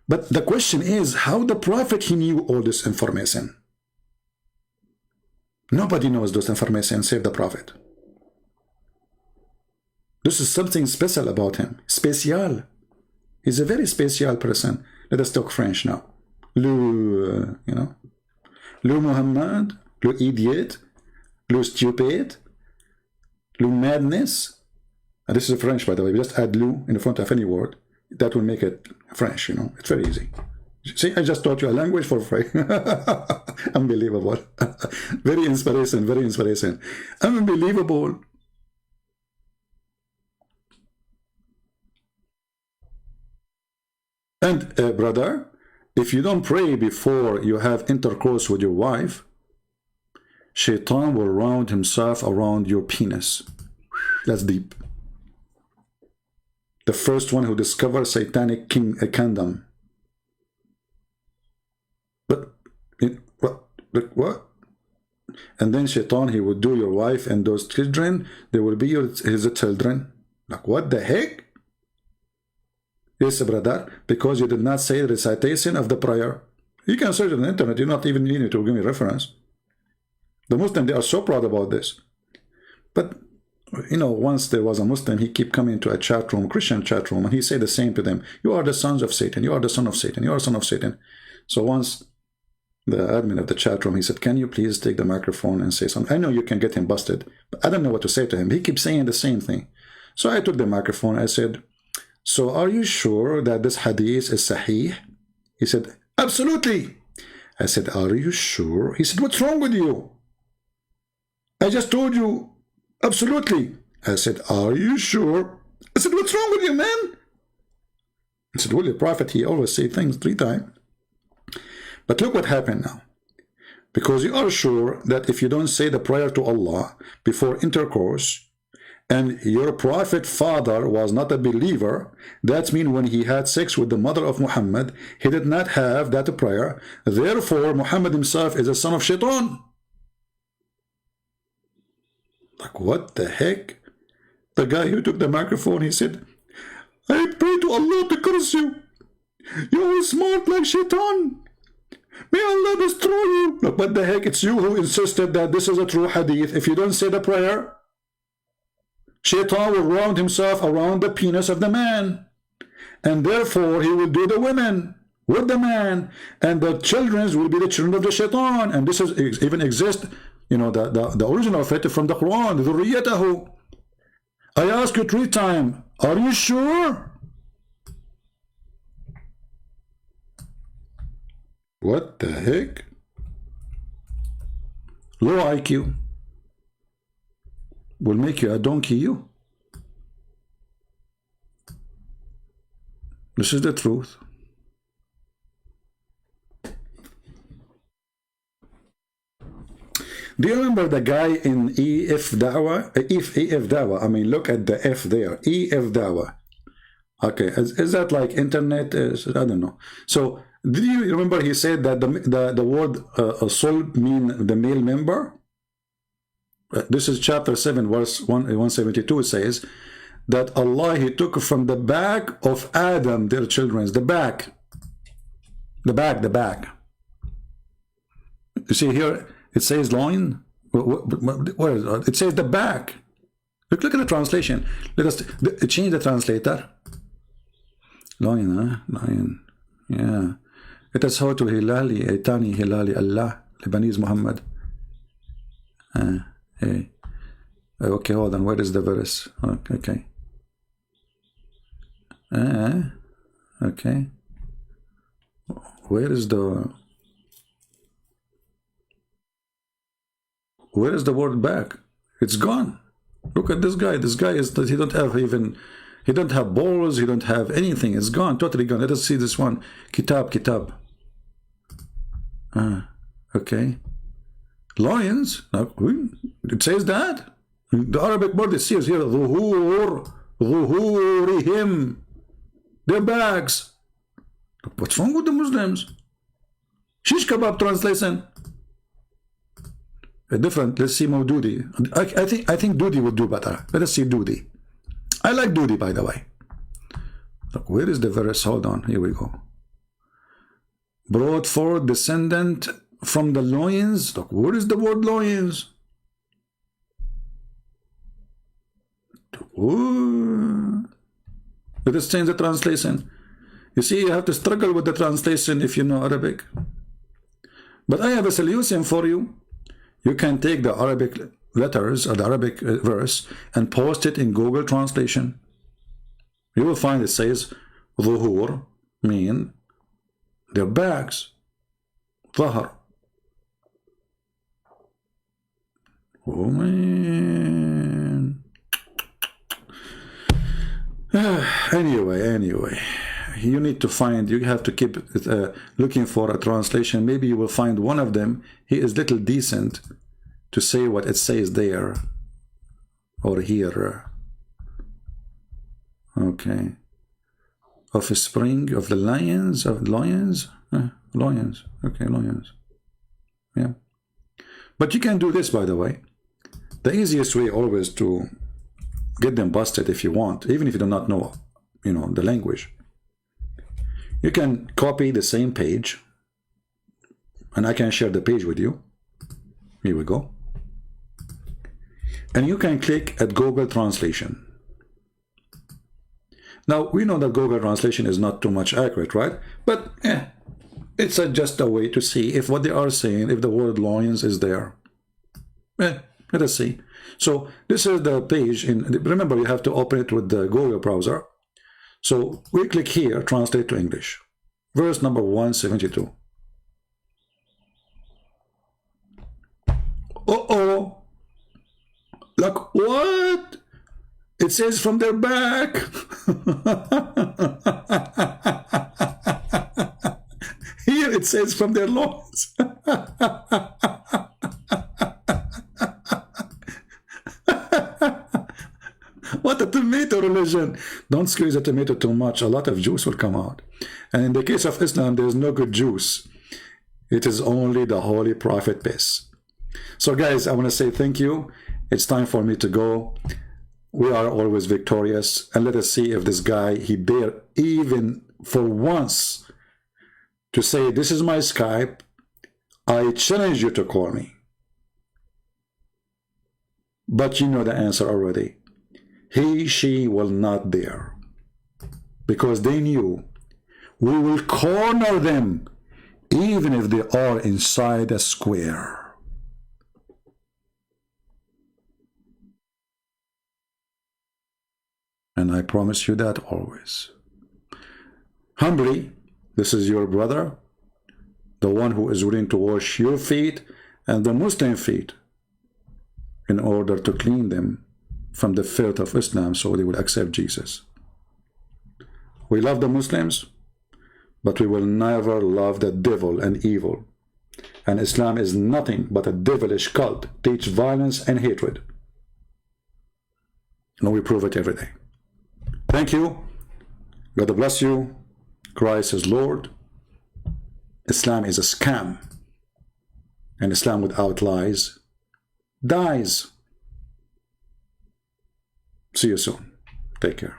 But the question is, how the Prophet, he knew all this information? Nobody knows this information save the Prophet. This is something special about him. Special. He's a very special person. Let us talk French now. Le, you know, le Muhammad, le idiot, le stupid, le madness. And this is French, by the way. We just add le in the front of any word. That will make it French, you know. It's very easy. See, I just taught you a language for free. Unbelievable. Very inspiration, very inspiration. Unbelievable. And brother, if you don't pray before you have intercourse with your wife, Shaitan will round himself around your penis. That's deep. the first one who discovered satanic kingdom. But what? And then Shaitan, he would do your wife and those children, they will be his children. Like, what the heck? Yes, brother, because you did not say the recitation of the prayer. You can search on the internet, you're not even needing to give me reference. The Muslims, they are so proud about this. But, you know, once there was a Muslim, he kept coming to a chat room, Christian chat room, and he said the same to them. You are the sons of Satan, you are the son of Satan, you are the son of Satan. So once the admin of the chat room, he said, can you please take the microphone and say something? I know you can get him busted, but I don't know what to say to him. He keeps saying the same thing. So I took the microphone, I said, so are you sure that this hadith is sahih? He said, absolutely. I said, are you sure? He said, what's wrong with you? I just told you, absolutely. I said, are you sure? I said, what's wrong with you, man? He said, well, the Prophet, he always say things 3 times. But look what happened now. Because you are sure that if you don't say the prayer to Allah before intercourse, and your prophet father was not a believer, that means when he had sex with the mother of Muhammad, he did not have that prayer. Therefore, Muhammad himself is a son of Shaitan. Like, what the heck? The guy who took the microphone, he said, I pray to Allah to curse you. You're smart like Shaitan. May Allah destroy you. Look, what the heck? It's you who insisted that this is a true hadith. If you don't say the prayer, Shaitan will round himself around the penis of the man, and therefore he will do the women with the man, and the children will be the children of the Shaitan. And this is even exist, you know, the original of it from the Quran, ذُرِّيَّتَهُ. I ask you 3 times, are you sure? What the heck? Low IQ will make you a donkey, you. This is the truth. Do you remember the guy in EF Dawah? EF Dawah, I mean, look at the F there. EF Dawah. Okay, is that like internet? I don't know. So, do you remember he said that the word sulb mean the male member? This is chapter 7, verse 172. It says that Allah, he took from the back of Adam, their children, the back. You see here, it says loin. What is it? It says the back. Look at the translation. Let us change the translator. Loin, huh? Loin. Yeah. It is how to Hilali, Aitani Hilali Allah, Lebanese Muhammad. Hey. Okay, hold on. Where is the verse? Okay. Okay. Where is the word back? It's gone. Look at this guy. This guy is that he don't have balls, he don't have anything. It's gone, totally gone. Let us see this one. Kitab. Okay. Lions. It says that. The Arabic word it says here, ظهورهم, their backs. What's wrong with the Muslims? Shish kebab translation. Different. Let's see Maududi. I think Dudi would do better. Let us see Dudi. I like Dudi, by the way. Look, where is the verse? Hold on. Here we go. Brought forth descendant from the loins. Look, where is the word loins? Let us change the translation. You see, you have to struggle with the translation if you know Arabic. But I have a solution for you. You can take the Arabic letters or the Arabic verse and post it in Google translation. You will find it says ظهور mean their backs. ظهر. Oh man. Anyway, you need to find, you have to keep looking for a translation. Maybe you will find one of them. He is little decent to say what it says there or here. Okay. Offspring of the lions, lions. Okay, lions. Yeah. But you can do this, by the way. The easiest way always to get them busted if you want, even if you do not know, the language. You can copy the same page, and I can share the page with you. Here we go. And you can click at Google Translation. Now, we know that Google Translation is not too much accurate, right? But it's just a way to see if what they are saying, if the word lions is there. Let us see. So this is the page. Remember, you have to open it with the Google browser. So we click here, translate to English. Verse number 172. Uh-oh. Like, what? It says from their back. Here it says from their loins. What a tomato religion. Don't squeeze a tomato too much. A lot of juice will come out. And in the case of Islam, there is no good juice. It is only the Holy Prophet piss. So guys, I want to say thank you. It's time for me to go. We are always victorious. And let us see if this guy, he dare even for once to say, this is my Skype. I challenge you to call me. But you know the answer already. He, she will not dare. Because they knew we will corner them even if they are inside a square. And I promise you that always. Humbly, this is your brother, the one who is willing to wash your feet and the Muslim feet in order to clean them from the filth of Islam so they will accept Jesus. We love the Muslims, but we will never love the devil and evil. And Islam is nothing but a devilish cult, teach violence and hatred. And we prove it every day. Thank you. God bless you. Christ is Lord. Islam is a scam. And Islam without lies dies. See you soon. Take care.